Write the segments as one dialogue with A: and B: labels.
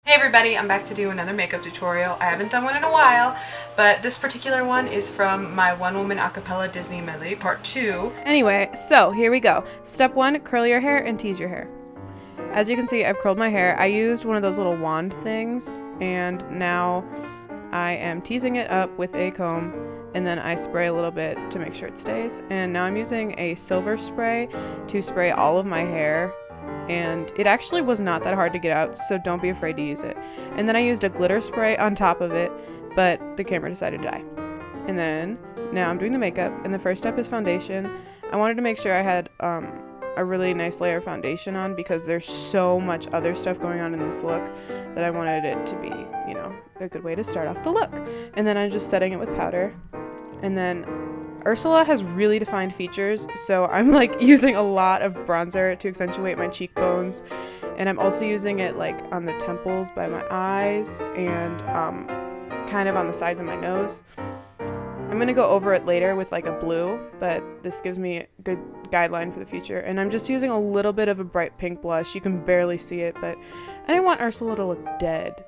A: Hey everybody, I'm back to do another makeup tutorial. I haven't done one in a while, but this particular one is from my One Woman Acapella Disney Medley Part 2. Anyway, so here we go. Step 1, curl your hair and tease your hair. As you can see, I've curled my hair. I used one of those little wand things, and now I am teasing it up with a comb, and then I spray a little bit to make sure it stays. And now I'm using a silver spray to spray all of my hair. And it actually was not that hard to get out, so don't be afraid to use it. And then I used a glitter spray on top of it, but the camera decided to die. And then now I'm doing the makeup, and the first step is foundation. I wanted to make sure I had a really nice layer of foundation on because there's so much other stuff going on in this look that I wanted it to be, you know, a good way to start off the look. And then I'm just setting it with powder. And then Ursula has really defined features, so I'm like using a lot of bronzer to accentuate my cheekbones, and I'm also using it like on the temples by my eyes and kind of on the sides of my nose. I'm gonna go over it later with like a blue, but this gives me a good guideline for the future. And I'm just using a little bit of a bright pink blush. You can barely see it, but I didn't want Ursula to look dead.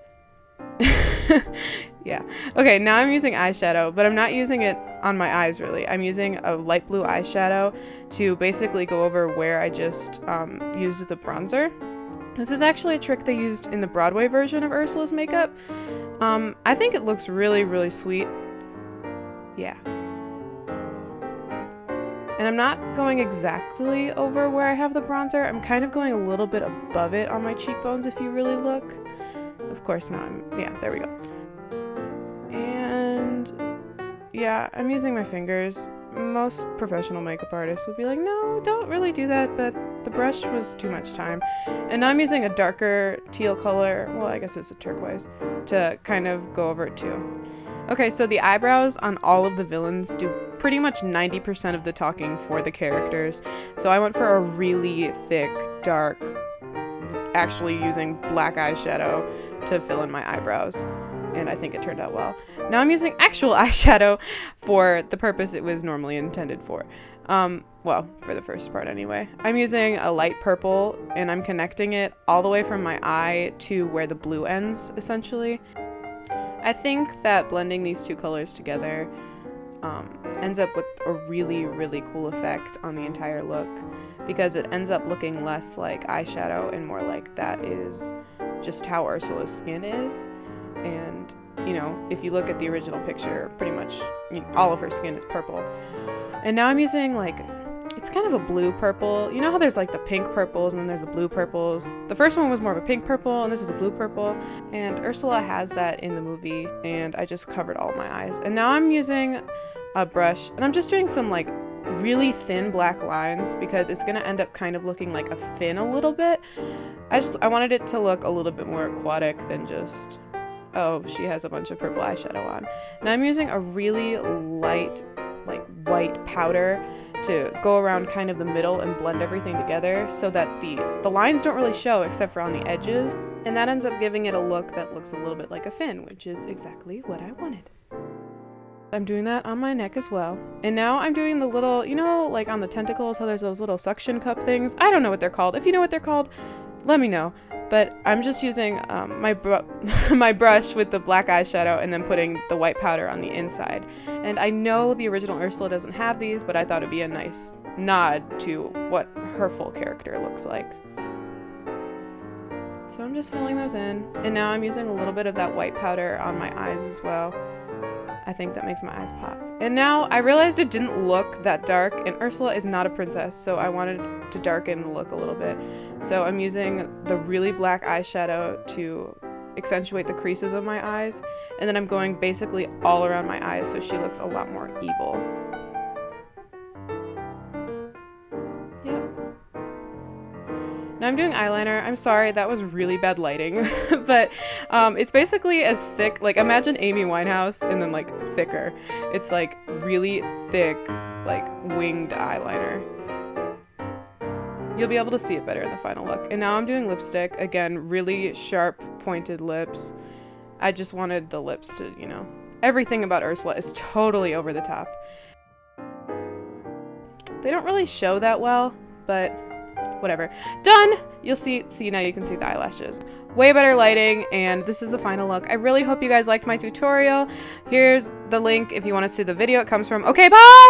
A: Yeah. Okay, now I'm using eyeshadow, but I'm not using it on my eyes really. I'm using a light blue eyeshadow to basically go over where I just used the bronzer. This is actually a trick they used in the Broadway version of Ursula's makeup. I think it looks really, really sweet. Yeah. And I'm not going exactly over where I have the bronzer. I'm kind of going a little bit above it on my cheekbones if you really look. Of course not. Yeah, there we go. And yeah, I'm using my fingers. Most professional makeup artists would be like, no, don't really do that, but the brush was too much time. And now I'm using a darker teal color, well, I guess it's a turquoise, to kind of go over it too. Okay, so the eyebrows on all of the villains do pretty much 90% of the talking for the characters. So I went for a really thick, dark, actually using black eyeshadow to fill in my eyebrows, and I think it turned out well. Now I'm using actual eyeshadow for the purpose it was normally intended for. Well, for the first part anyway. I'm using a light purple, and I'm connecting it all the way from my eye to where the blue ends, essentially. I think that blending these two colors together ends up with a really, really cool effect on the entire look, because it ends up looking less like eyeshadow and more like that is just how Ursula's skin is. And, you know, if you look at the original picture, pretty much all of her skin is purple. And now I'm using like, it's kind of a blue purple. You know how there's like the pink purples and then there's the blue purples? The first one was more of a pink purple and this is a blue purple. And Ursula has that in the movie, and I just covered all of my eyes. And now I'm using a brush, and I'm just doing some like really thin black lines because it's gonna end up kind of looking like a fin a little bit. I wanted it to look a little bit more aquatic than just, oh, she has a bunch of purple eyeshadow on. Now I'm using a really light, like white powder to go around kind of the middle and blend everything together so that the lines don't really show except for on the edges. And that ends up giving it a look that looks a little bit like a fin, which is exactly what I wanted. I'm doing that on my neck as well. And now I'm doing the little, you know, like on the tentacles, how there's those little suction cup things. I don't know what they're called. If you know what they're called, let me know. But I'm just using my brush with the black eyeshadow and then putting the white powder on the inside. And I know the original Ursula doesn't have these, but I thought it'd be a nice nod to what her full character looks like. So I'm just filling those in. And now I'm using a little bit of that white powder on my eyes as well. I think that makes my eyes pop. And now I realized it didn't look that dark, and Ursula is not a princess, so I wanted to darken the look a little bit. So I'm using the really black eyeshadow to accentuate the creases of my eyes, and then I'm going basically all around my eyes so she looks a lot more evil. Now I'm doing eyeliner. I'm sorry, that was really bad lighting, but it's basically as thick, like imagine Amy Winehouse and then like thicker. It's like really thick, like winged eyeliner. You'll be able to see it better in the final look. And now I'm doing lipstick. Again, really sharp, pointed lips. I just wanted the lips to, you know, everything about Ursula is totally over the top. They don't really show that well, but whatever. Done! You'll see now you can see the eyelashes. way better lighting, and this is the final look. I really hope you guys liked my tutorial. Here's the link if you want to see the video it comes from. Okay, bye!